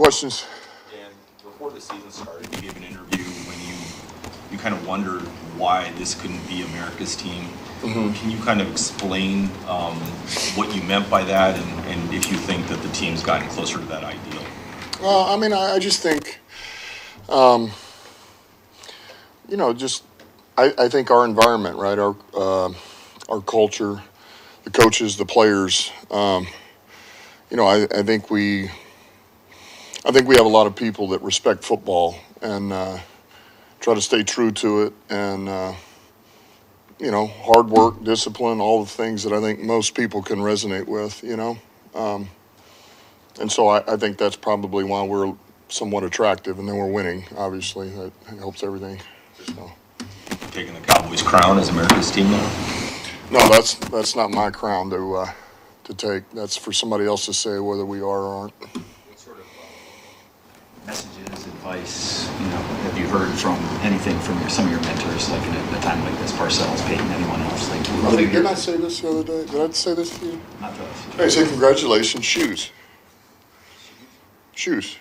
questions? Dan, before the season started, you gave an interview when you kind of wondered why this couldn't be America's team. Mm-hmm. Can you kind of explain what you meant by that, and if you think that the team's gotten closer to that ideal? Well, I mean, I just think, I think our environment, right, our culture, the coaches, the players, I think we have a lot of people that respect football and try to stay true to it, and hard work, discipline, all the things that I think most people can resonate with, and so I think that's probably why we're somewhat attractive, and then we're winning. Obviously, that helps everything. So. Taking the Cowboys' crown as America's team now? No, that's not my crown to take. That's for somebody else to say whether we are or aren't. What sort of messages, advice, have you heard from anything from some of your mentors, like in a time like this, Parcells, Peyton, anyone else? Didn't I say this the other day? Did I say this to you? Not to us. Hey, say congratulations, shoes. Shoes.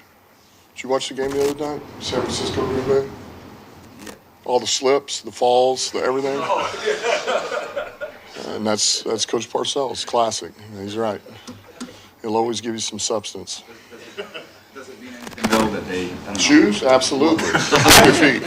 Did you watch the game the other night? San Francisco, Green Bay? Yeah. All the slips, the falls, the everything. And that's Coach Parcells, classic. He's right. He'll always give you some substance. Does it mean anything though that they shoes? Absolutely. Your feet.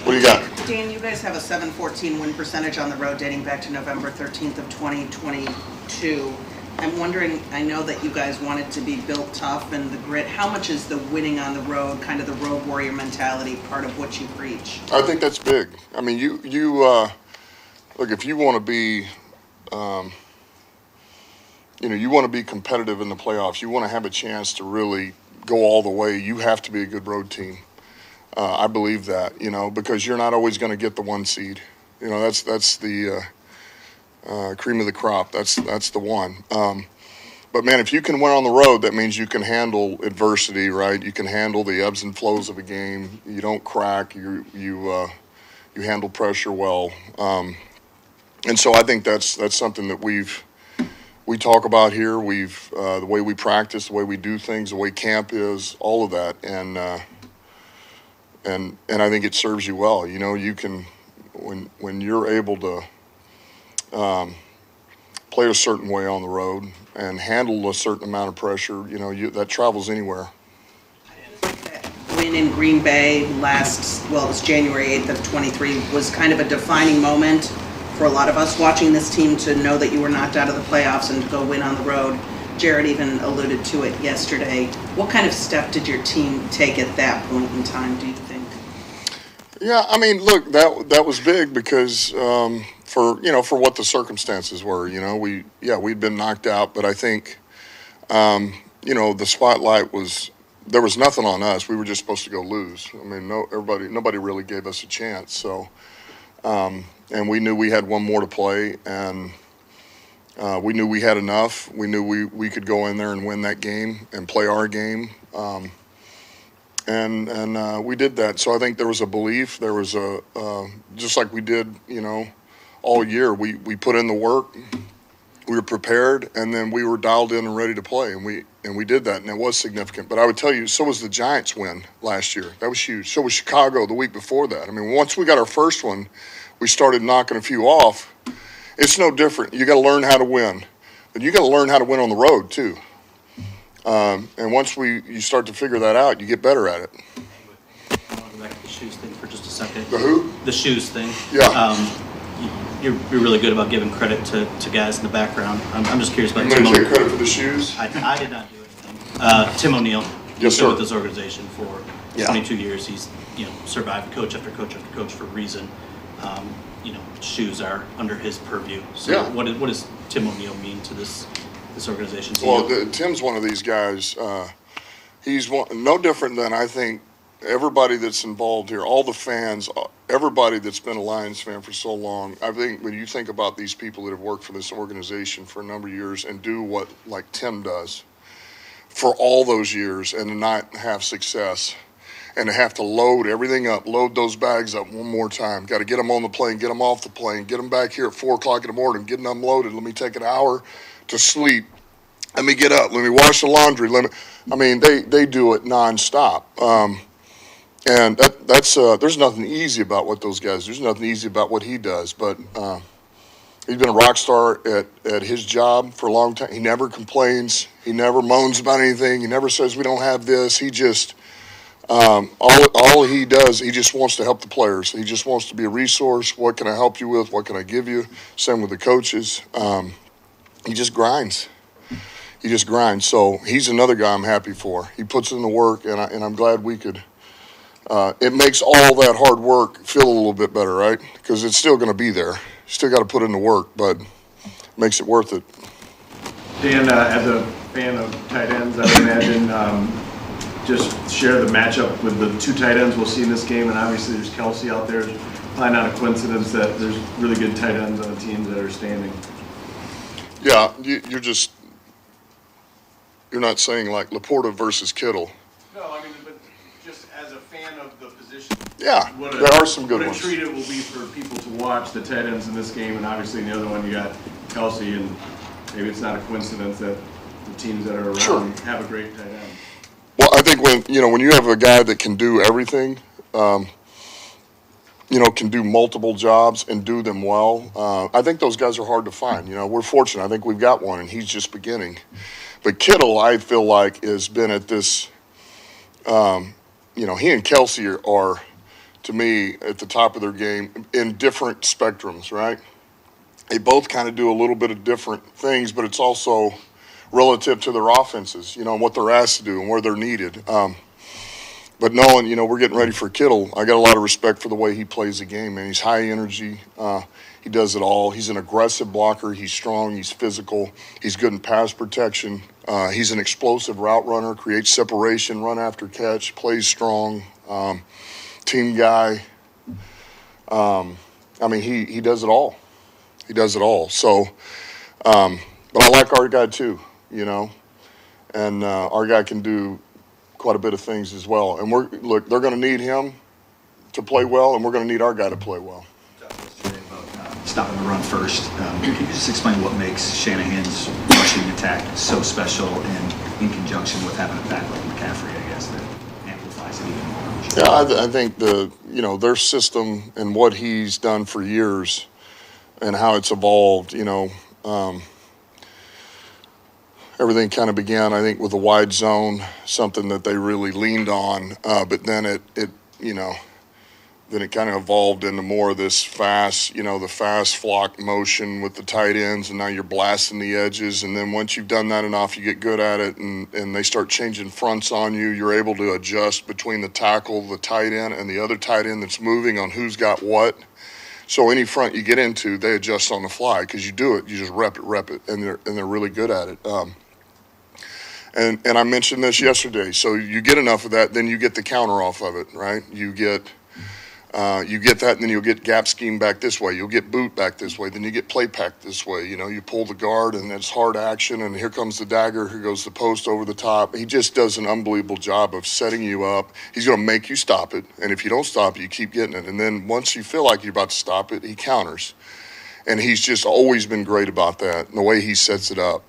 What do you got? Dan, you guys have a 7-14 win percentage on the road dating back to November 13th of 2022. I'm wondering, I know that you guys want it to be built tough and the grit. How much is the winning on the road, kind of the road warrior mentality, part of what you preach? I think that's big. I mean, you look, if you want to be, you want to be competitive in the playoffs, you want to have a chance to really go all the way, you have to be a good road team. I believe that, because you're not always going to get the 1 seed. That's the cream of the crop. That's the one. But man, if you can win on the road, that means you can handle adversity, right? You can handle the ebbs and flows of a game. You don't crack. You handle pressure well. And so I think that's something that we talk about here. The way we practice, the way we do things, the way camp is, all of that, and I think it serves you well. You can when you're able to play a certain way on the road and handle a certain amount of pressure, that travels anywhere. Win in Green Bay it was January 8th of 23, was kind of a defining moment for a lot of us watching this team, to know that you were knocked out of the playoffs and to go win on the road. Jared even alluded to it yesterday. What kind of step did your team take at that point in time, do you think? Yeah, I mean, look, that was big because for what the circumstances were, we'd been knocked out, but I think the spotlight there was nothing on us. We were just supposed to go lose. I mean, nobody really gave us a chance. So, and we knew we had one more to play, and we knew we had enough. We knew we could go in there and win that game and play our game. And we did that. So I think there was a belief. There was just like we did, all year. We put in the work. We were prepared, and then we were dialed in and ready to play, and we did that, and it was significant. But I would tell you, so was the Giants win last year. That was huge. So was Chicago the week before that. I mean, once we got our first one, we started knocking a few off. It's no different. You got to learn how to win, but you got to learn how to win on the road too. And once you start to figure that out, you get better at it. I want to go back to the shoes thing for just a second. The who? The shoes thing. Yeah. You're really good about giving credit to guys in the background. I'm just curious about I'm going to take credit for the shoes. I did not do anything. Tim O'Neill. Yes, sir. Been with this organization for 22 years. He's survived coach after coach after coach for a reason. Shoes are under his purview. So yeah. What does Tim O'Neill mean to this organization? Tim's one of these guys. He's no different than, I think, everybody that's involved here, all the fans, everybody that's been a Lions fan for so long. I think when you think about these people that have worked for this organization for a number of years and do what like Tim does for all those years and to not have success and to have to load everything up, load those bags up one more time. Got to get them on the plane, get them off the plane, get them back here at 4 o'clock in the morning, get them unloaded. Let me take an hour to sleep let me get up, let me wash the laundry, they do it nonstop. And that's there's nothing easy about what those guys do. There's nothing easy about what he does, but he's been a rock star at his job for a long time. He never complains. He never moans about anything. He never says we don't have this. He just all he does, he just wants to help the players. He just wants to be a resource. What can I help you with? What can I give you? Same with the coaches. He just grinds. He just grinds. So he's another guy I'm happy for. He puts in the work, and I'm glad we could. It makes all that hard work feel a little bit better, right? Because it's still going to be there. You still got to put in the work, but it makes it worth it. Dan, as a fan of tight ends, I would imagine just share the matchup with the two tight ends we'll see in this game, and obviously there's Kelsey out there. It's probably not a coincidence that there's really good tight ends on the teams that are standing. Yeah, you're not saying like Laporta versus Kittle. No, I mean, but just as a fan of the position. Yeah, there are some good ones. What a treat it will be for people to watch the tight ends in this game, and obviously in the other one you got Kelsey, and maybe it's not a coincidence that the teams that are around have a great tight end. Well, I think when you have a guy that can do everything, can do multiple jobs and do them well, I think those guys are hard to find. We're fortunate. I think we've got one, and he's just beginning. But Kittle, I feel like, has been at this. He and Kelsey are, to me, at the top of their game in different spectrums, right? They both kind of do a little bit of different things, but it's also relative to their offenses, and what they're asked to do and where they're needed. But knowing, we're getting ready for Kittle, I got a lot of respect for the way he plays the game, man. He's high energy. He does it all. He's an aggressive blocker. He's strong. He's physical. He's good in pass protection. He's an explosive route runner, creates separation, run after catch, plays strong, team guy. He does it all. He does it all. So, but I like our guy too, and our guy can do quite a bit of things as well. And they're going to need him to play well, and we're going to need our guy to play well. Stopping the run first. Can you just explain what makes Shanahan's rushing attack so special, and in conjunction with having a back like McCaffrey, I guess, that amplifies it even more? Yeah, I think their system and what he's done for years and how it's evolved, everything kind of began, I think, with a wide zone, something that they really leaned on. But then then it kind of evolved into more of this fast, the fast flock motion with the tight ends, and now you're blasting the edges. And then once you've done that enough, you get good at it, and they start changing fronts on you. You're able to adjust between the tackle, the tight end, and the other tight end that's moving on who's got what. So any front you get into, they adjust on the fly because you do it. You just rep it, and they're really good at it. And I mentioned this yesterday. So you get enough of that, then you get the counter off of it, right? You get that, and then you'll get gap scheme back this way. You'll get boot back this way. Then you get play pack this way. You pull the guard, and it's hard action, and here comes the dagger. Here goes the post over the top. He just does an unbelievable job of setting you up. He's going to make you stop it, and if you don't stop it, you keep getting it. And then once you feel like you're about to stop it, he counters. And he's just always been great about that, and the way he sets it up.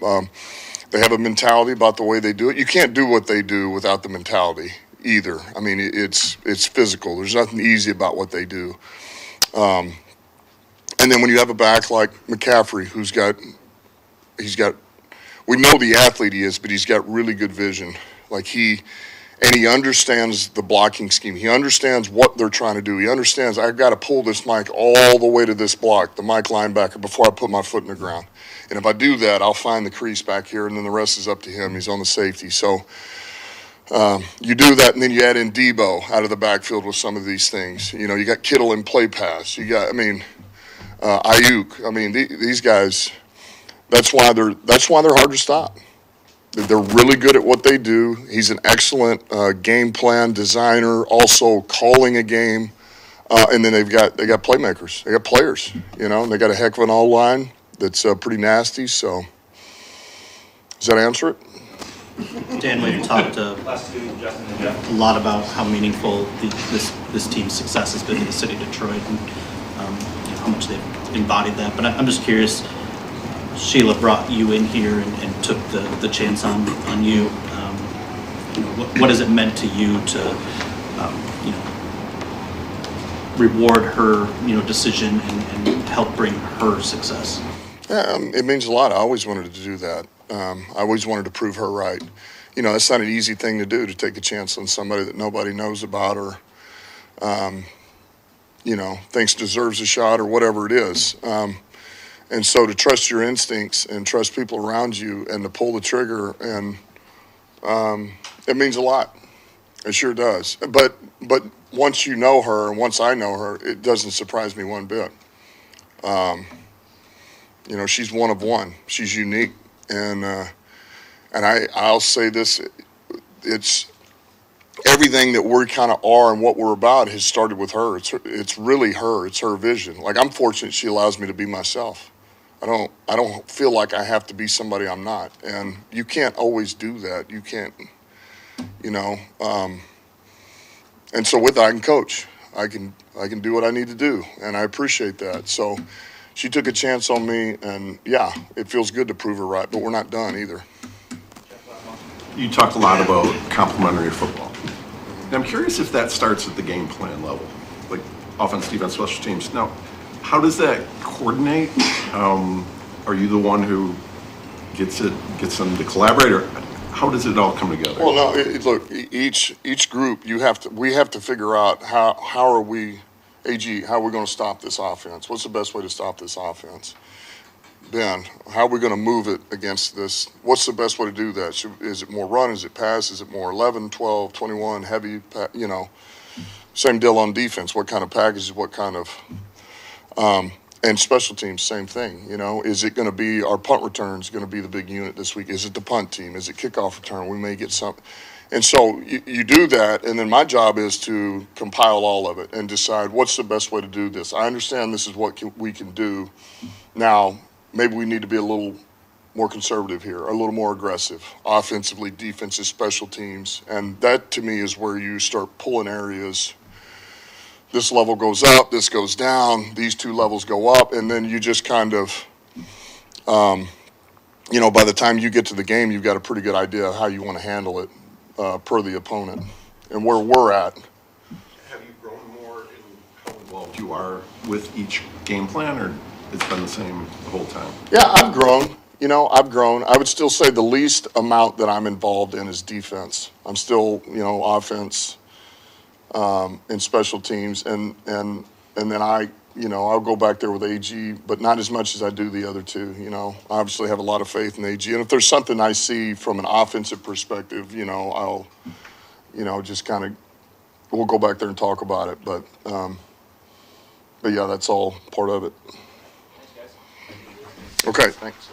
They have a mentality about the way they do it. You can't do what they do without the mentality either. I mean, it's physical. There's nothing easy about what they do. And then when you have a back like McCaffrey, we know the athlete he is, but he's got really good vision. He understands the blocking scheme. He understands what they're trying to do. He understands I've got to pull this mic all the way to this block, the mic linebacker, before I put my foot in the ground. And if I do that, I'll find the crease back here, and then the rest is up to him. He's on the safety. So you do that, and then you add in Debo out of the backfield with some of these things. You got Kittle in play pass. You got, Ayuk. These guys. That's why they're hard to stop. They're really good at what they do. He's an excellent game plan designer, also calling a game, and then they got playmakers. They got players. They got a heck of an O-line that's pretty nasty. So does that answer it? Dan, we talked a lot about how meaningful this team's success has been in the city of Detroit, and how much they've embodied that. But I'm just curious, Sheila brought you in here and took the chance on you. You know, what has it meant to you to, you know, reward her, you know, decision and help bring her success? Yeah, it means a lot. I always wanted to do that. I always wanted to prove her right. You know, it's not an easy thing to do, to take a chance on somebody that nobody knows about or, you know, thinks deserves a shot or whatever it is. And so to trust your instincts and trust people around you and to pull the trigger, and it means a lot. It sure does. But once you know her and once I know her, it doesn't surprise me one bit. You know, she's one of one. She's unique, and I'll say this: it's everything that we kind of are and what we're about has started with her. It's really her. It's her vision. Like, I'm fortunate she allows me to be myself. I don't feel like I have to be somebody I'm not, and you can't always do that. You can't, you know. And so with that, I can coach. I can do what I need to do, and I appreciate that. So she took a chance on me, and yeah, it feels good to prove her right, but we're not done either. You talked a lot about complementary football. And I'm curious if that starts at the game plan level, like offense, defense, special teams. Now, how does that coordinate? Are you the one who gets them to collaborate, or how does it all come together? Well, no, look, each group we have to figure out how are we going to stop this offense? What's the best way to stop this offense? Ben, how are we going to move it against this? What's the best way to do that? Is it more run? Is it pass? Is it more 11, 12, 21, heavy? You know, same deal on defense. What kind of packages? What kind of and special teams, same thing. You know, is it going to be our punt returns going to be the big unit this week? Is it the punt team? Is it kickoff return? We may get something. And so you do that, and then my job is to compile all of it and decide what's the best way to do this. I understand this is what we can do. Now, maybe we need to be a little more conservative here, a little more aggressive, offensively, defensive, special teams. And that, to me, is where you start pulling areas. This level goes up, this goes down, these two levels go up, and then you just kind of, you know, by the time you get to the game, you've got a pretty good idea of how you want to handle it per the opponent and where we're at. Have you grown more in how involved you are with each game plan, or it's been the same the whole time? Yeah, I've grown. You know, I've grown. I would still say the least amount that I'm involved in is defense. I'm still, you know, offense and special teams, and then I'll go back there with AG, but not as much as I do the other two. You know, I obviously have a lot of faith in AG, and if there's something I see from an offensive perspective, you know, I'll, you know, just kind of, we'll go back there and talk about it. But yeah, that's all part of it. Okay, thanks.